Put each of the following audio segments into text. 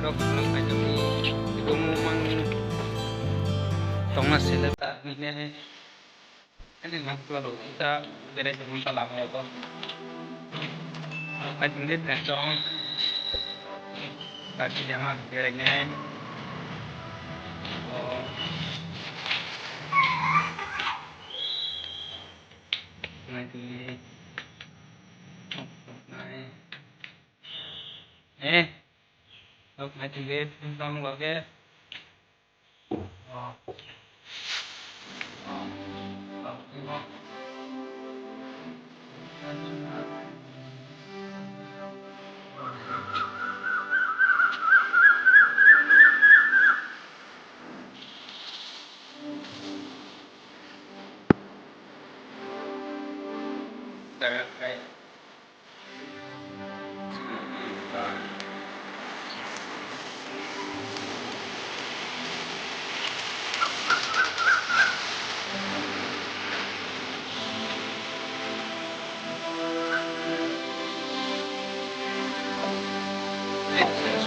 Pero kalau kayak ni itu memang tong sila ta ini nak kalau kita beres pun salah apa ada ni tong tadi jangan gerengnya oh nanti Lúc nãy thì ghê con vào cái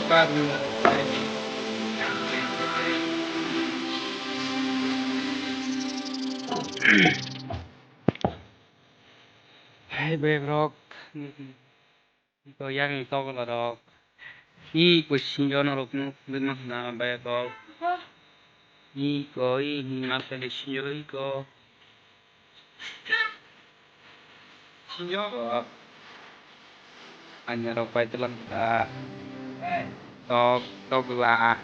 baru Hai Bebrok yang tahu kalau ini question jono rokno benar na Bebrok ini koi masa di sini ko Sinjo hanya rok pai telan tok la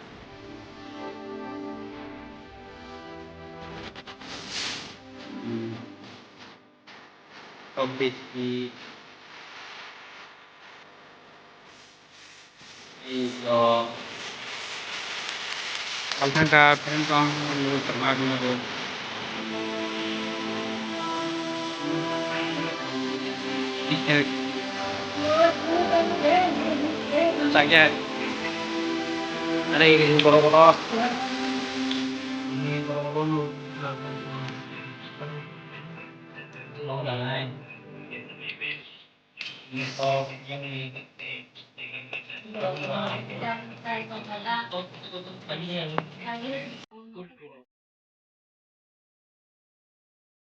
bis iso Kalkan ka pentong termagu ko Sakit ada yang boro-boro ini boro-boro lo dah lain ini kok yang ini